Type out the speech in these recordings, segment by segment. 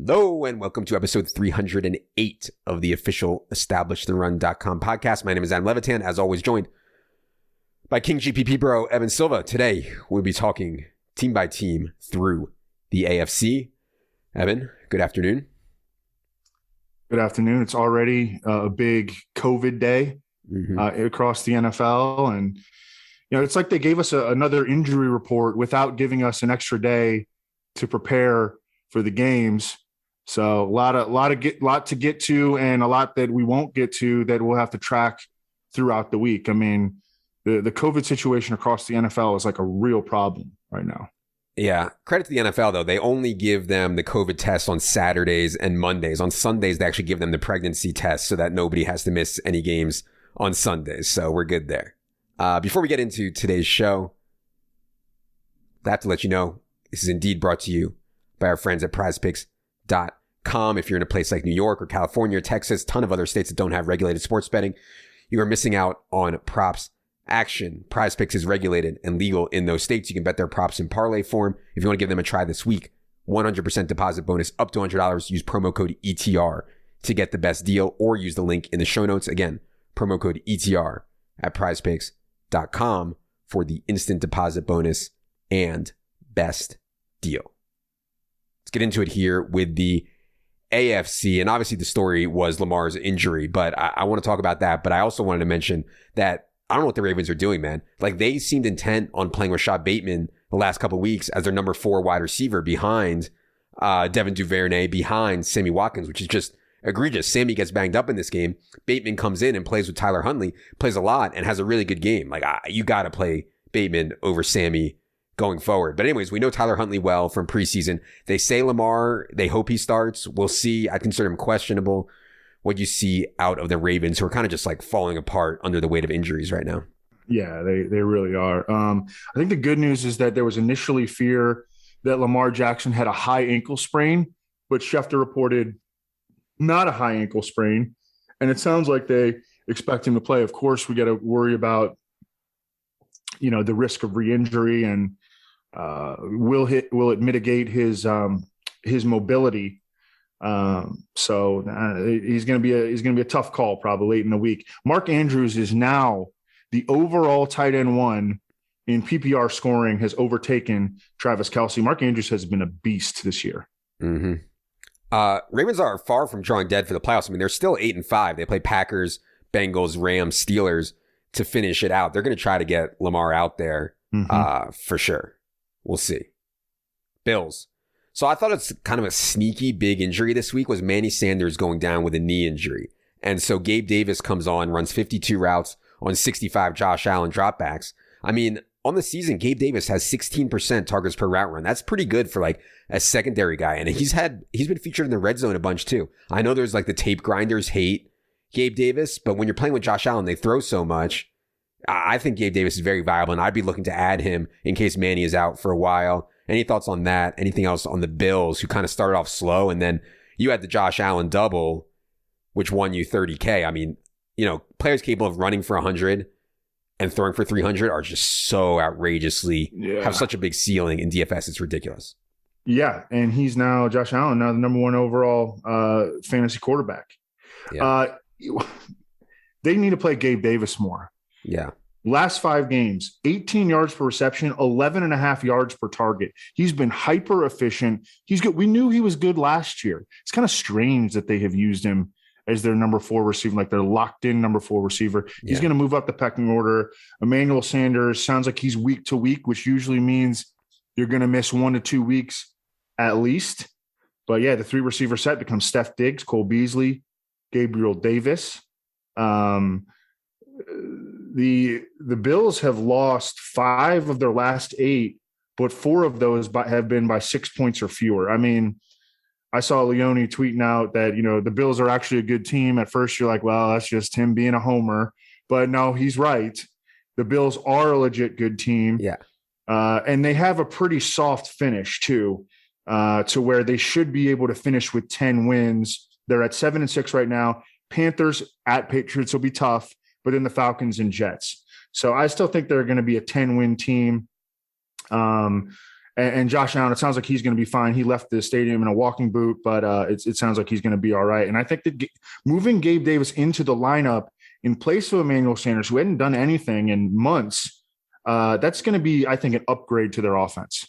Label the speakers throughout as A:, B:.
A: Hello and welcome to episode 308 of the official EstablishTheRun.com podcast. My name is Adam Levitan, as always joined by King GPP bro Evan Silva. Today we'll be talking team by team through the AFC. Evan, good afternoon.
B: Good afternoon. It's already a big COVID day across the NFL. And, it's like they gave us another injury report without giving us an extra day to prepare for the games. So a lot to get to, and a lot that we won't get to that we'll have to track throughout the week. I mean, the COVID situation across the NFL is like a real problem right now.
A: Yeah. Credit to the NFL, though. They only give them the COVID test on Saturdays and Mondays. On Sundays, they actually give them the pregnancy test so that nobody has to miss any games on Sundays. So we're good there. Before we get into today's show, I have to let you know this is indeed brought to you by our friends at PrizePicks.com. If you're in a place like New York or California or Texas, a ton of other states that don't have regulated sports betting, you are missing out on props action. PrizePicks is regulated and legal in those states. You can bet their props in parlay form. If you want to give them a try this week, 100% deposit bonus up to $100. Use promo code ETR to get the best deal, or use the link in the show notes. Again, promo code ETR at PrizePicks.com for the instant deposit bonus and best deal. Let's get into it here with the AFC. And obviously the story was Lamar's injury, but I want to talk about that. But I also wanted to mention that I don't know what the Ravens are doing, man. Like, they seemed intent on playing Rashad Bateman the last couple of weeks as their number 4 wide receiver behind Devin Duvernay, behind Sammy Watkins, which is just egregious. Sammy gets banged up in this game. Bateman comes in and plays with Tyler Huntley, plays a lot, and has a really good game. Like, you got to play Bateman over Sammy going forward. But anyways, we know Tyler Huntley well from preseason. They say Lamar, they hope he starts. We'll see. I consider him questionable. What you see out of the Ravens, who are kind of just like falling apart under the weight of injuries right now.
B: Yeah, they really are. I think the good news is that there was initially fear that Lamar Jackson had a high ankle sprain, but Schefter reported not a high ankle sprain. And it sounds like they expect him to play. Of course, we got to worry about, the risk of re-injury and will it mitigate his mobility. So he's going to be a tough call probably late in the week. Mark Andrews is now the overall tight end 1 in PPR scoring, has overtaken Travis Kelce. Mark Andrews has been a beast this year.
A: Mm-hmm. Ravens are far from drawing dead for the playoffs. I mean, they're still 8-5. They play Packers, Bengals, Rams, Steelers to finish it out. They're going to try to get Lamar out there for sure. We'll see. Bills. So I thought it's kind of a sneaky big injury this week was Manny Sanders going down with a knee injury. And so Gabe Davis comes on, runs 52 routes on 65 Josh Allen dropbacks. I mean, on the season, Gabe Davis has 16% targets per route run. That's pretty good for like a secondary guy. And he's been featured in the red zone a bunch too. I know there's like the tape grinders hate Gabe Davis, but when you're playing with Josh Allen, they throw so much. I think Gabe Davis is very viable, and I'd be looking to add him in case Manny is out for a while. Any thoughts on that? Anything else on the Bills, who kind of started off slow, and then you had the Josh Allen double, which won you $30K. I mean, players capable of running for 100 and throwing for 300 are just so outrageously have such a big ceiling in DFS. It's ridiculous.
B: Yeah, and Josh Allen, now the number 1 overall fantasy quarterback. Yeah. They need to play Gabe Davis more.
A: Yeah.
B: Last 5 games, 18 yards per reception, 11.5 yards per target. He's been hyper efficient. He's good. We knew he was good last year. It's kind of strange that they have used him as their number 4 receiver, like their locked in number 4 receiver. He's going to move up the pecking order. Emmanuel Sanders sounds like he's week to week, which usually means you're going to miss 1 to 2 weeks at least. But yeah, the 3 receiver set becomes Steph Diggs, Cole Beasley, Gabriel Davis. The Bills have lost 5 of their last 8, but 4 of those have been by 6 points or fewer. I mean, I saw Leone tweeting out that, the Bills are actually a good team. At first, you're like, well, that's just him being a homer. But no, he's right. The Bills are a legit good team.
A: Yeah.
B: And they have a pretty soft finish, too, to where they should be able to finish with 10 wins. They're at 7-6 right now. Panthers at Patriots will be tough, but then the Falcons and Jets. So I still think they're going to be a 10-win team. And And Josh Allen, it sounds like he's going to be fine. He left the stadium in a walking boot, but it sounds like he's going to be all right. And I think that moving Gabe Davis into the lineup in place of Emmanuel Sanders, who hadn't done anything in months, that's going to be, I think, an upgrade to their offense.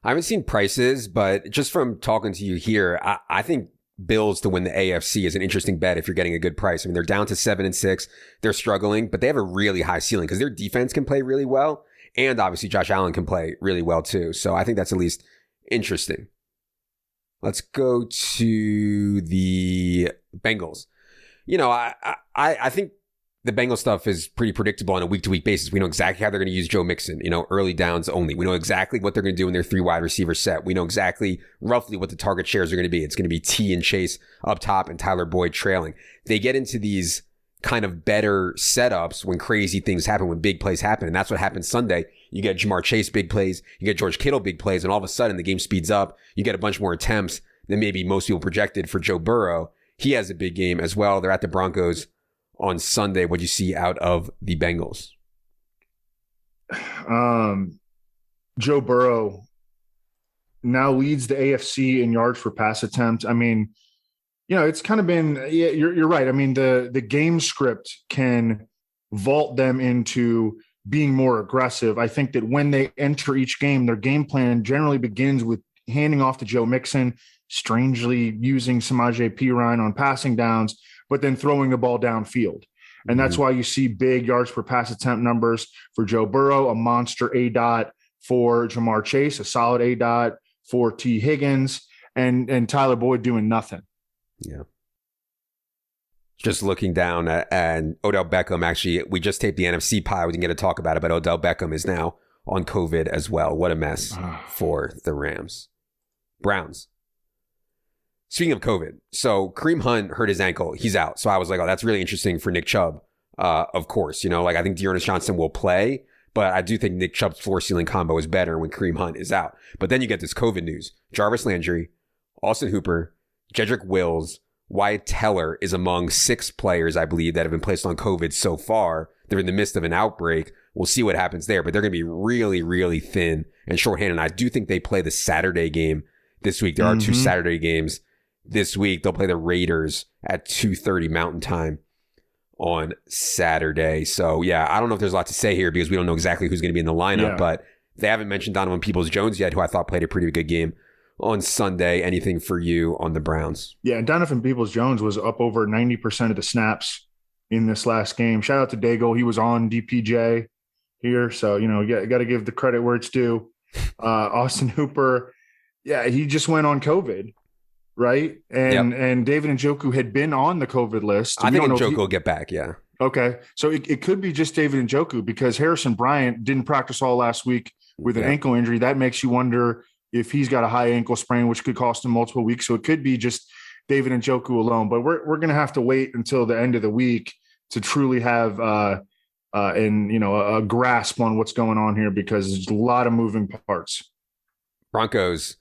A: I haven't seen prices, but just from talking to you here, I think Bills to win the AFC is an interesting bet if you're getting a good price. I mean, they're down to 7-6. They're struggling, but they have a really high ceiling because their defense can play really well. And obviously Josh Allen can play really well too. So I think that's at least interesting. Let's go to the Bengals. You know, I think the Bengals stuff is pretty predictable on a week-to-week basis. We know exactly how they're going to use Joe Mixon, early downs only. We know exactly what they're going to do in their 3 wide receiver set. We know exactly roughly what the target shares are going to be. It's going to be T and Chase up top and Tyler Boyd trailing. They get into these kind of better setups when crazy things happen, when big plays happen. And that's what happened Sunday. You get Jamar Chase big plays, you get George Kittle big plays, and all of a sudden the game speeds up. You get a bunch more attempts than maybe most people projected for Joe Burrow. He has a big game as well. They're at the Broncos on Sunday. What do you see out of the Bengals?
B: Joe Burrow now leads the AFC in yards per pass attempt. I mean, it's kind of been, you're right. I mean, the game script can vault them into being more aggressive. I think that when they enter each game, their game plan generally begins with handing off to Joe Mixon, strangely using Samaje Perine on passing downs, but then throwing the ball downfield. And that's why you see big yards per pass attempt numbers for Joe Burrow, a monster ADOT for Jamar Chase, a solid ADOT for T. Higgins, and Tyler Boyd doing nothing.
A: Yeah. Just looking down and Odell Beckham, actually, we just taped the NFC pie. We didn't get to talk about it, but Odell Beckham is now on COVID as well. What a mess for the Rams. Browns. Speaking of COVID, so Kareem Hunt hurt his ankle. He's out. So I was like, oh, that's really interesting for Nick Chubb. Of course, I think Dearness Johnson will play, but I do think Nick Chubb's floor ceiling combo is better when Kareem Hunt is out. But then you get this COVID news. Jarvis Landry, Austin Hooper, Jedrick Wills, Wyatt Teller is among 6 players, I believe, that have been placed on COVID so far. They're in the midst of an outbreak. We'll see what happens there, but they're going to be really, really thin and shorthanded. And I do think they play the Saturday game this week. There are 2 Saturday games this week. They'll play the Raiders at 2:30 Mountain Time on Saturday. So, yeah, I don't know if there's a lot to say here because we don't know exactly who's going to be in the lineup, but they haven't mentioned Donovan Peoples-Jones yet, who I thought played a pretty good game on Sunday. Anything for you on the Browns?
B: Yeah, and Donovan Peoples-Jones was up over 90% of the snaps in this last game. Shout out to Daigle. He was on DPJ here. So, you got to give the credit where it's due. Austin Hooper, he just went on COVID, right? And David Njoku had been on the COVID list.
A: I think Njoku will get back, yeah.
B: Okay. So it could be just David Njoku because Harrison Bryant didn't practice all last week with an ankle injury. That makes you wonder if he's got a high ankle sprain, which could cost him multiple weeks. So it could be just David Njoku alone. But we're going to have to wait until the end of the week to truly have a grasp on what's going on here because there's a lot of moving parts.
A: Broncos.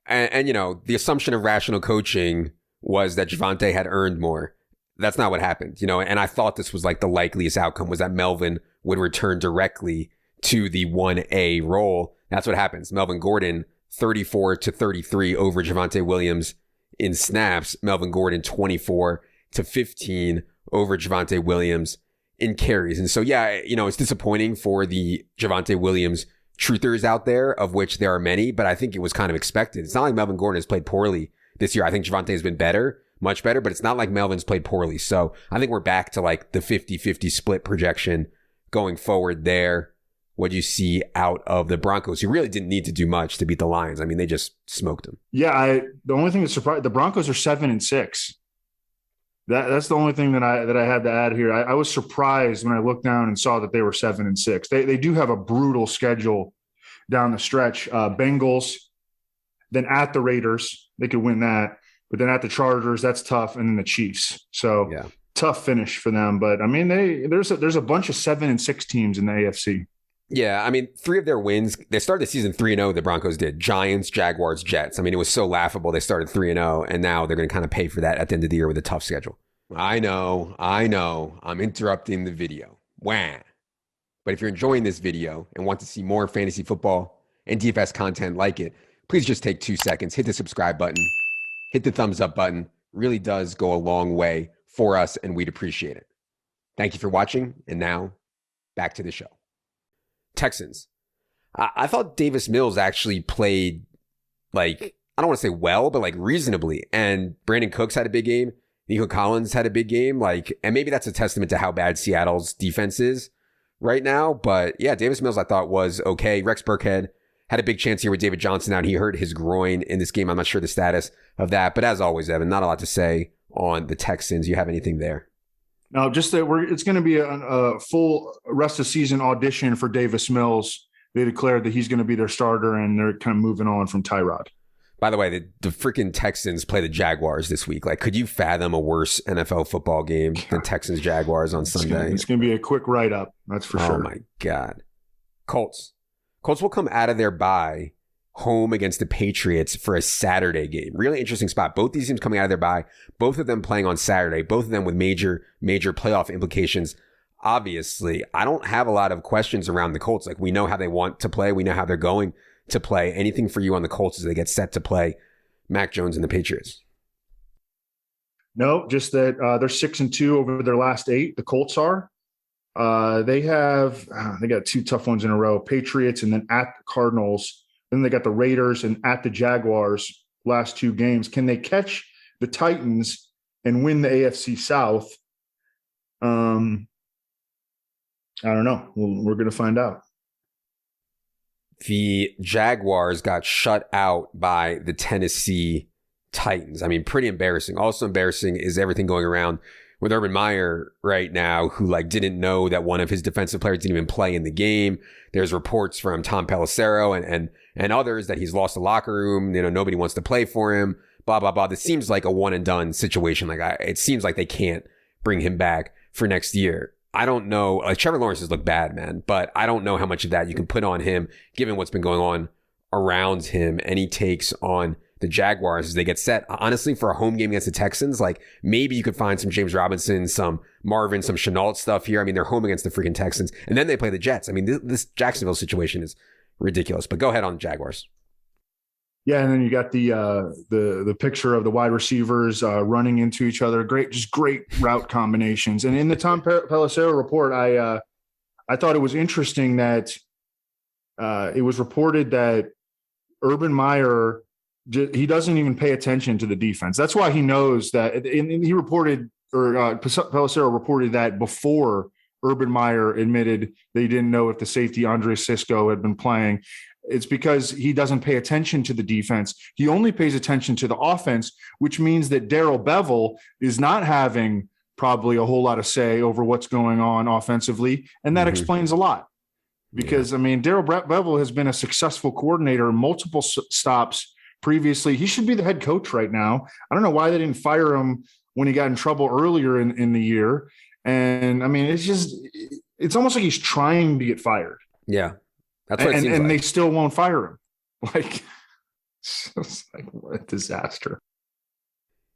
A: And the assumption of rational coaching was that Javonte had earned more. That's not what happened, and I thought this was like the likeliest outcome was that Melvin would return directly to the 1A role. That's what happens. Melvin Gordon, 34-33 over Javonte Williams in snaps. Melvin Gordon, 24-15 over Javonte Williams in carries. And so, it's disappointing for the Javonte Williams truthers out there, of which there are many, but I think it was kind of expected. It's not like Melvin Gordon has played poorly this year. I think Javonte has been better, much better, but it's not like Melvin's played poorly. So I think we're back to like the 50-50 split projection going forward there. What do you see out of the Broncos, who really didn't need to do much to beat the Lions? I mean, they just smoked them.
B: Yeah, the only thing that surprised the Broncos are 7-6. That's the only thing that I had to add here. I was surprised when I looked down and saw that they were 7-6. They do have a brutal schedule down the stretch. Bengals, then at the Raiders, they could win that. But then at the Chargers, that's tough, and then the Chiefs. So tough finish for them. But I mean, there's a bunch of 7-6 teams in the AFC.
A: Yeah, I mean, 3 of their wins, they started the season 3-0, the Broncos did. Giants, Jaguars, Jets. I mean, it was so laughable. They started 3-0, and now they're going to kind of pay for that at the end of the year with a tough schedule. I know. I'm interrupting the video. Wah. But if you're enjoying this video and want to see more fantasy football and DFS content like it, please just take 2 seconds, hit the subscribe button, hit the thumbs up button. Really does go a long way for us, and we'd appreciate it. Thank you for watching, and now back to the show. Texans. I thought Davis Mills actually played, like, I don't want to say well, but like reasonably. And Brandon Cooks had a big game. Nico Collins had a big game. Like, and maybe that's a testament to how bad Seattle's defense is right now. But yeah, Davis Mills I thought was okay. Rex Burkhead had a big chance here with David Johnson out. He hurt his groin in this game. I'm not sure the status of that. But as always, Evan, not a lot to say on the Texans. You have anything there?
B: No, just that it's going to be a full rest of season audition for Davis Mills. They declared that he's going to be their starter, and they're kind of moving on from Tyrod.
A: By the way, the freaking Texans play the Jaguars this week. Like, could you fathom a worse NFL football game than Texans-Jaguars on Sunday?
B: It's going to be a quick write-up, that's for sure.
A: Oh, my God. Colts will come out of their bye home against the Patriots for a Saturday game. Really interesting spot. Both these teams coming out of their bye, both of them playing on Saturday, both of them with major playoff implications. Obviously, I don't have a lot of questions around the Colts. Like, we know how they want to play. We know how they're going to play. Anything for you on the Colts as they get set to play Mac Jones and the Patriots?
B: No, just that they're 6-2 over their last 8. The Colts are. They got 2 tough ones in a row, Patriots and then at the Cardinals. Then they got the Raiders and at the Jaguars last 2 games. Can they catch the Titans and win the AFC South? I don't know. We're going to find out.
A: The Jaguars got shut out by the Tennessee Titans. I mean, pretty embarrassing. Also embarrassing is everything going around with Urban Meyer right now, who like didn't know that one of his defensive players didn't even play in the game. There's reports from Tom Pelissero and others that he's lost the locker room. You know, nobody wants to play for him. Blah blah blah. This seems like a one and done situation. It seems like they can't bring him back for next year. I don't know. Like, Trevor Lawrence has looked bad, man, but I don't know how much of that you can put on him, given what's been going on around him. Any takes on the Jaguars as they get set? Honestly, for a home game against the Texans, like, maybe you could find some James Robinson, some Marvin, some Chenault stuff here. I mean, they're home against the freaking Texans, and then they play the Jets. I mean, this Jacksonville situation is ridiculous. But go ahead on the Jaguars.
B: Yeah, and then you got the picture of the wide receivers running into each other. Just great route combinations. And in the Tom Pelissero report, I thought it was interesting that it was reported that Urban Meyer, he doesn't even pay attention to the defense. That's why he knows that. And he reported, or Pelissero reported that before Urban Meyer admitted that he didn't know if the safety Andre Sisco had been playing. It's because he doesn't pay attention to the defense. He only pays attention to the offense, which means that Darrell Bevel is not having probably a whole lot of say over what's going on offensively. And that explains a lot. Because, I mean, Darrell Bevel has been a successful coordinator in multiple stops previously. He should be the head coach right now. I don't know why they didn't fire him when he got in trouble earlier in the year. And, I mean, it's almost like he's trying to get fired.
A: Yeah. That's what it seems
B: and
A: like.
B: They still won't fire him. It's like, what a disaster.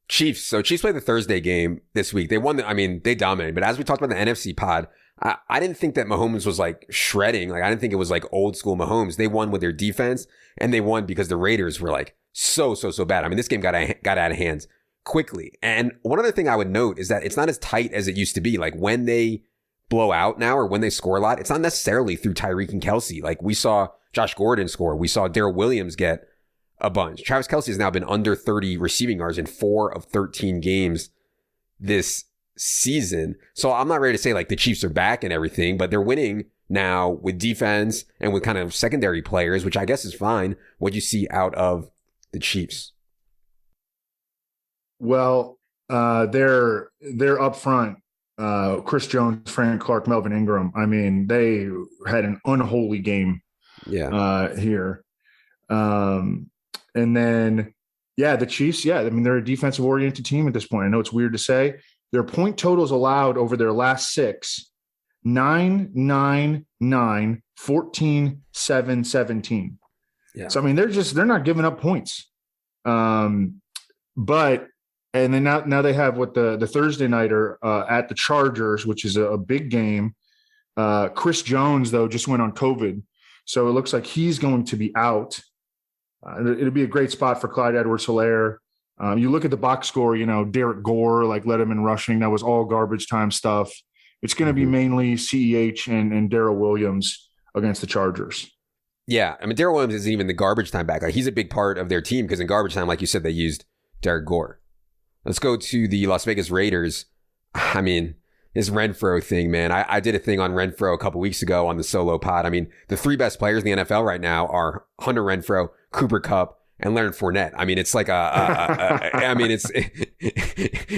A: Chiefs. So Chiefs played the Thursday game this week. They won. They dominated. But as we talked about the NFC pod, I didn't think that Mahomes was like shredding. Like, I didn't think it was like old school Mahomes. They won with their defense, and they won because the Raiders were like so bad. I mean, this game got out of hand quickly. And one other thing I would note is that it's not as tight as it used to be. Like, when they blow out now, or when they score a lot, it's not necessarily through Tyreek and Kelsey. Like, we saw Josh Gordon score. We saw Darrell Williams get a bunch. Travis Kelsey has now been under 30 receiving yards in 4 of 13 games this season. So I'm not ready to say like the Chiefs are back and everything, but they're winning now with defense and with kind of secondary players, which I guess is fine. What do you see out of the Chiefs?
B: Well, they're up front. Chris Jones, Frank Clark, Melvin Ingram. I mean, they had an unholy game here. And then, the Chiefs, I mean, they're a defensive-oriented team at this point. I know it's weird to say. Their point totals allowed over their last 6, 9, 9, 9, 14, 7, 17. Yeah. So, I mean, they're not giving up points. But and then now they have what the Thursday nighter at the Chargers, which is a big game. Chris Jones, though, just went on COVID. So it looks like he's going to be out. It'll be a great spot for Clyde Edwards-Helaire. You look at the box score, Derek Gore led him in rushing. That was all garbage time stuff. It's going to be mainly CEH and Darrell Williams against the Chargers.
A: Yeah, I mean, Darrell Williams isn't even the garbage time back. He's a big part of their team because in garbage time, like you said, they used Derek Gore. Let's go to the Las Vegas Raiders. I mean, this RENFROW thing, man. I did a thing on RENFROW a couple weeks ago on the solo pod. I mean, the three best players in the NFL right now are Hunter Renfrow, Cooper Kupp, and Leonard Fournette. I mean, it's like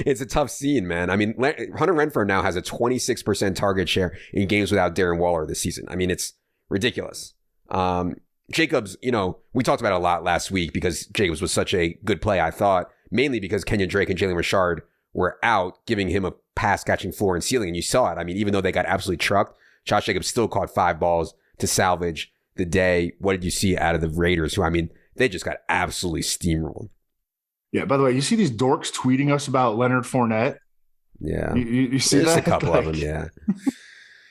A: it's a tough scene, man. I mean, Hunter Renfrow now has a 26% target share in games without Darren Waller this season. I mean, it's ridiculous. Jacobs, we talked about it a lot last week because Jacobs was such a good play, I thought, mainly because Kenyon Drake and Jalen Richard were out, giving him a pass catching floor and ceiling. And you saw it. I mean, even though they got absolutely trucked, Josh Jacobs still caught 5 balls to salvage the day. What did you see out of the Raiders, who, I mean, they just got absolutely steamrolled?
B: Yeah, by the way, you see these dorks tweeting us about Leonard Fournette?
A: Yeah.
B: You see
A: There's
B: that?
A: a couple of them, yeah.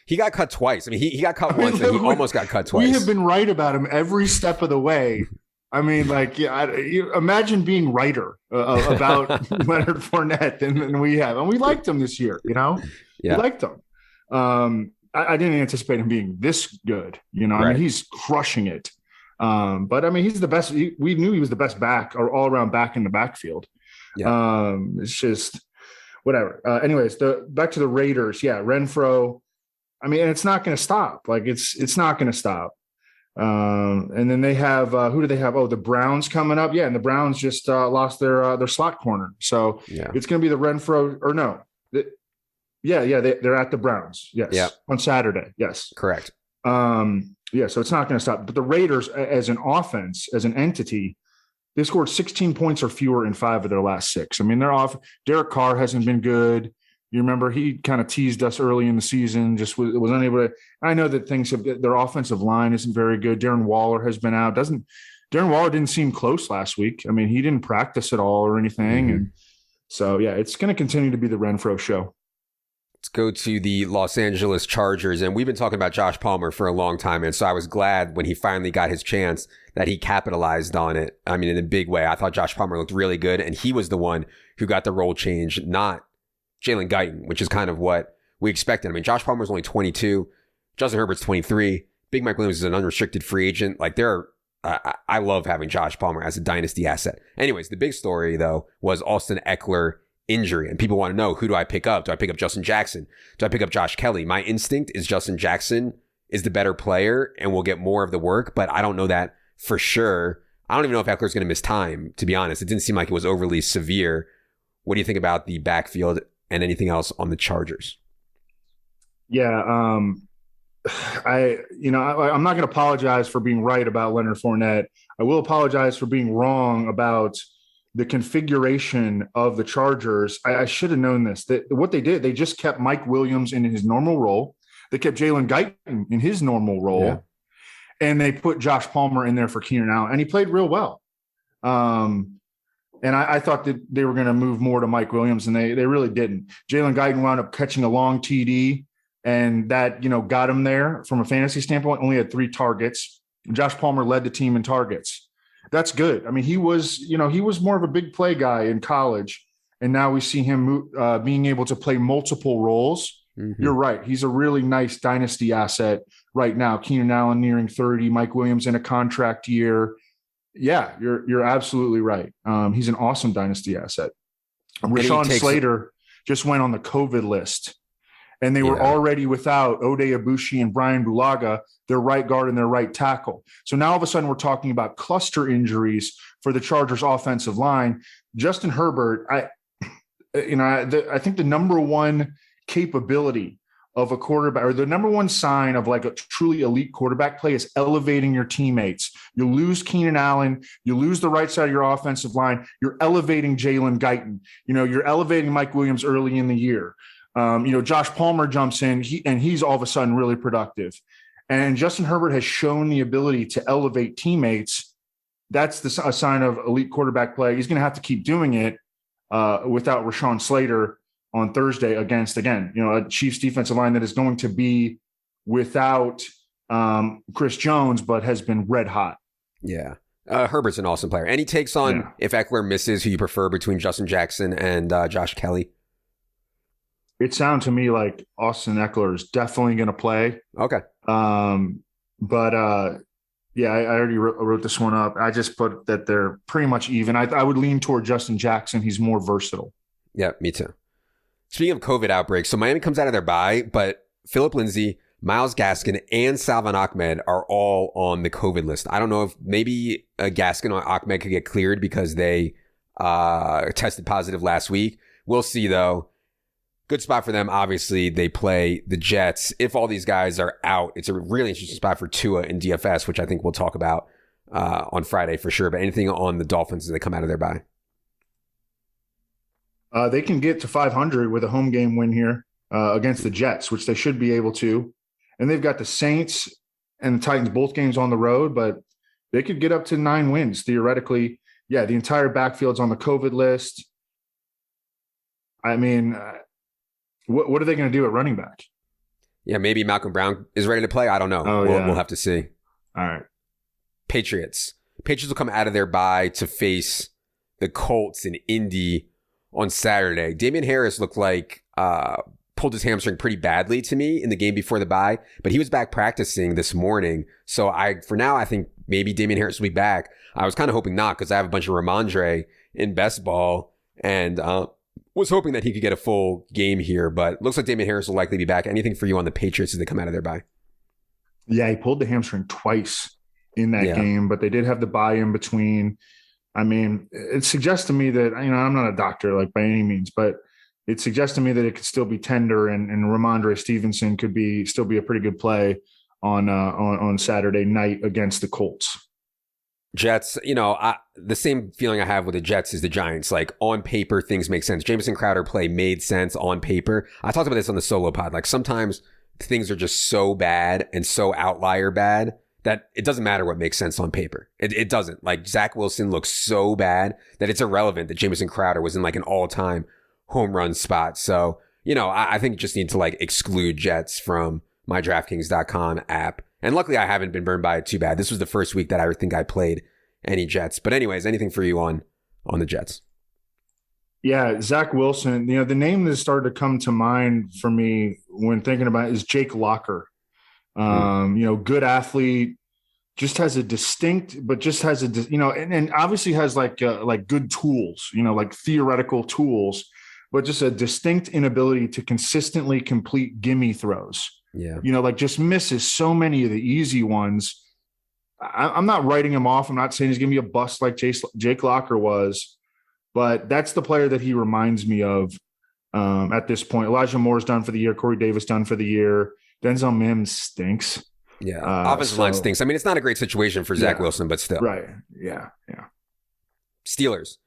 A: He got cut twice. I mean, he got cut once, and he almost got cut twice.
B: We have been right about him every step of the way. I mean, imagine being righter about Leonard Fournette than we have. And we liked him this year, Yeah. We liked him. I didn't anticipate him being this good, Right. I mean, he's crushing it. But, I mean, he's the best. We knew he was the best back or all-around back in the backfield. Yeah. It's just whatever. Anyways, back to the Raiders. Yeah, RENFROW. I mean, and it's not going to stop. It's not going to stop. And then they have who do they have? Oh, the Browns coming up. Yeah, and the Browns just lost their slot corner, so it's going to be the RENFROW or no? They're at the Browns. Yes, on Saturday. Yes,
A: correct.
B: So it's not going to stop. But the Raiders, as an offense, as an entity, they scored 16 points or fewer in 5 of their last 6. I mean, they're off. Derek Carr hasn't been good. You remember he kind of teased us early in the season, just was unable to. I know that their offensive line isn't very good. Darren Waller has been out. Darren Waller didn't seem close last week. I mean, he didn't practice at all or anything. And so, it's going to continue to be the RENFROW show.
A: Let's go to the Los Angeles Chargers. And we've been talking about Josh Palmer for a long time. And so I was glad when he finally got his chance that he capitalized on it. I mean, in a big way. I thought Josh Palmer looked really good. And he was the one who got the role change, not Jalen Guyton, which is kind of what we expected. I mean, Josh Palmer's only 22. Justin Herbert's 23. Big Mike Williams is an unrestricted free agent. I love having Josh Palmer as a dynasty asset. Anyways, the big story, though, was Austin Eckler injury. And people want to know, who do I pick up? Do I pick up Justin Jackson? Do I pick up Josh Kelly? My instinct is Justin Jackson is the better player and will get more of the work, but I don't know that for sure. I don't even know if Eckler's going to miss time, to be honest. It didn't seem like it was overly severe. What do you think about the backfield and anything else on the Chargers?
B: Yeah, I'm not going to apologize for being right about Leonard Fournette. I will apologize for being wrong about the configuration of the Chargers. I should have known this. What they did, they just kept Mike Williams in his normal role. They kept Jalen Guyton in his normal role, and they put Josh Palmer in there for Keenan Allen, and he played real well. And I thought that they were going to move more to Mike Williams, and they really didn't. Jalen Guyton wound up catching a long TD, and that, got him there from a fantasy standpoint. Only had 3 targets. Josh Palmer led the team in targets. That's good. I mean, he was more of a big play guy in college, and now we see him being able to play multiple roles. Mm-hmm. You're right. He's a really nice dynasty asset right now. Keenan Allen nearing 30, Mike Williams in a contract year. Yeah, you're absolutely right. He's an awesome dynasty asset. Rashawn Slater just went on the COVID list, and they were already without Ode Abushi and Brian Bulaga, their right guard and their right tackle. So now all of a sudden we're talking about cluster injuries for the Chargers offensive line. Justin Herbert, I think the number one capability of a quarterback, or the number one sign of like a truly elite quarterback play, is elevating your teammates. You lose Keenan Allen, you lose the right side of your offensive line, you're elevating Jalen Guyton. You're elevating Mike Williams early in the year. Josh Palmer jumps in, he's all of a sudden really productive. And Justin Herbert has shown the ability to elevate teammates. That's a sign of elite quarterback play. He's going to have to keep doing it without Rashawn Slater on Thursday against, again, a Chiefs defensive line that is going to be without Chris Jones, but has been red hot.
A: Yeah. Herbert's an awesome player. Any takes on if Eckler misses, who you prefer between Justin Jackson and Josh Kelly?
B: It sounds to me like Austin Eckler is definitely going to play.
A: Okay.
B: Yeah, I already wrote this one up. I just put that they're pretty much even. I would lean toward Justin Jackson. He's more versatile.
A: Yeah, me too. Speaking of COVID outbreaks, so Miami comes out of their bye, but Philip Lindsay, Myles Gaskin, and Salvon Ahmed are all on the COVID list. I don't know if maybe Gaskin or Ahmed could get cleared because they tested positive last week. We'll see, though. Good spot for them. Obviously, they play the Jets. If all these guys are out, it's a really interesting spot for Tua and DFS, which I think we'll talk about on Friday for sure. But anything on the Dolphins as they come out of their bye?
B: They can get to 500 with a home game win here against the Jets, which they should be able to. And they've got the Saints and the Titans, both games on the road, but they could get up to 9 wins theoretically. Yeah, the entire backfield's on the COVID list. I mean, what are they going to do at running back?
A: Yeah, maybe Malcolm Brown is ready to play. I don't know. We'll have to see.
B: All right.
A: Patriots will come out of their bye to face the Colts in Indy on Saturday. Damian Harris looked like pulled his hamstring pretty badly to me in the game before the bye, but he was back practicing this morning. So for now, I think maybe Damian Harris will be back. I was kind of hoping not because I have a bunch of Ramondre in best ball and was hoping that he could get a full game here, but looks like Damian Harris will likely be back. Anything for you on the Patriots as they come out of their bye?
B: Yeah, he pulled the hamstring twice in that game, but they did have the bye in between. I mean, it suggests to me that, I'm not a doctor like by any means, but it suggests to me that it could still be tender and Ramondre Stevenson could still be a pretty good play on Saturday night against the Colts.
A: Jets, the same feeling I have with the Jets is the Giants. Like on paper, things make sense. Jamison Crowder play made sense on paper. I talked about this on the solo pod. Like sometimes things are just so bad and so outlier bad that it doesn't matter what makes sense on paper. It doesn't. Like Zach Wilson looks so bad that it's irrelevant that Jamison Crowder was in like an all-time home run spot. So, I think you just need to like exclude Jets from my DraftKings.com app. And luckily I haven't been burned by it too bad. This was the first week that I think I played any Jets. But anyways, anything for you on the Jets?
B: Yeah, Zach Wilson, the name that started to come to mind for me when thinking about it is Jake Locker. Good athlete, just has a distinct, but just has and obviously has like good tools, like theoretical tools, but just a distinct inability to consistently complete gimme throws.
A: Yeah.
B: Like just misses so many of the easy ones. I'm not writing him off. I'm not saying he's going to be a bust like Jake Locker was, but that's the player that he reminds me of at this point. Elijah Moore's done for the year. Corey Davis done for the year. Denzel Mims stinks.
A: Yeah. Offensive line stinks. I mean, it's not a great situation for Zach Wilson, but still.
B: Right. Yeah. Yeah.
A: Steelers.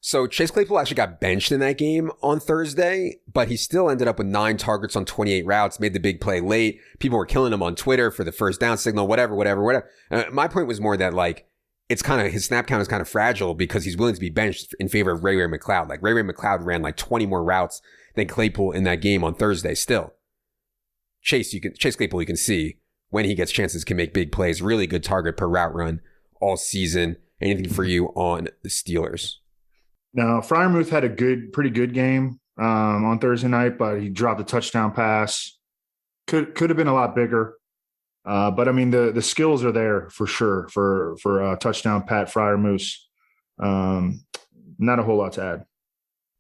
A: So Chase Claypool actually got benched in that game on Thursday, but he still ended up with 9 targets on 28 routes, made the big play late. People were killing him on Twitter for the first down signal, whatever. My point was more that like, it's kind of, his snap count is kind of fragile because he's willing to be benched in favor of Ray McCloud. Like Ray McCloud ran like 20 more routes than Claypool in that game on Thursday still. Chase Claypool, you can see when he gets chances can make big plays. Really good target per route run all season. Anything for you on the Steelers?
B: No, Freiermuth had a pretty good game on Thursday night, but he dropped a touchdown pass. Could have been a lot bigger. But I mean, the skills are there for sure for touchdown Pat Freiermuth. Not a whole lot to add.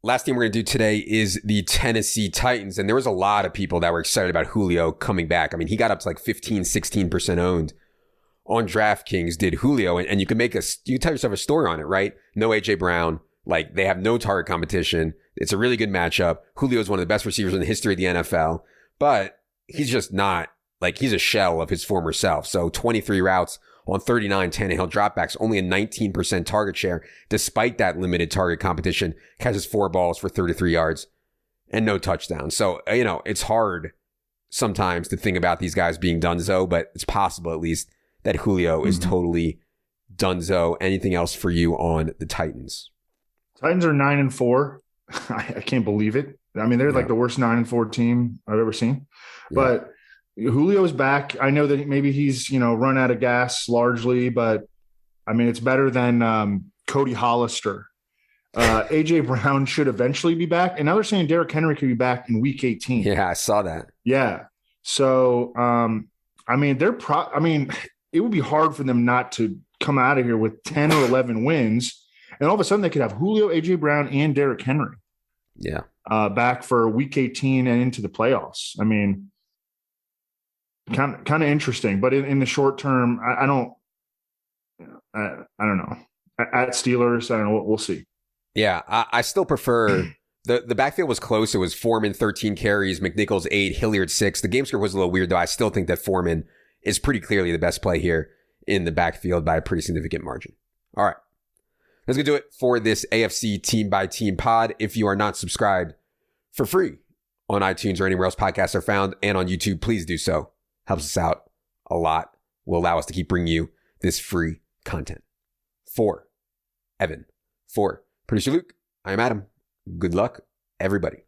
A: Last team we're going to do today is the Tennessee Titans. And there was a lot of people that were excited about Julio coming back. I mean, he got up to like 15, 16% owned on DraftKings, did Julio. And you can tell yourself a story on it, right? No AJ Brown. Like they have no target competition. It's a really good matchup. Julio is one of the best receivers in the history of the NFL, but he's just not like he's a shell of his former self. So 23 routes on 39 Tannehill dropbacks, only a 19% target share. Despite that limited target competition, catches 4 balls for 33 yards and no touchdowns. So, it's hard sometimes to think about these guys being donezo, but it's possible at least that Julio is totally donezo. Anything else for you on the Titans?
B: Titans are 9-4. I can't believe it. I mean, they're like the worst 9-4 team I've ever seen. Yeah. But Julio's back. I know that maybe he's, run out of gas largely, but I mean, it's better than Cody Hollister. AJ Brown should eventually be back. And now they're saying Derrick Henry could be back in week 18.
A: Yeah, I saw that.
B: Yeah. So, I mean, it would be hard for them not to come out of here with 10 or 11 wins. And all of a sudden they could have Julio, AJ Brown, and Derrick Henry.
A: Yeah.
B: Back for week 18 and into the playoffs. I mean, kind of interesting, but in the short term, I don't know. At Steelers, I don't know. We'll see.
A: Yeah, I still prefer the backfield was close. It was Foreman 13 carries, McNichols 8, Hilliard 6. The game script was a little weird though. I still think that Foreman is pretty clearly the best play here in the backfield by a pretty significant margin. All right. Let's get to it for this AFC team by team pod. If you are not subscribed for free on iTunes or anywhere else podcasts are found and on YouTube, please do so. Helps us out a lot. Will allow us to keep bringing you this free content. For Evan, for producer Luke, I am Adam. Good luck, everybody.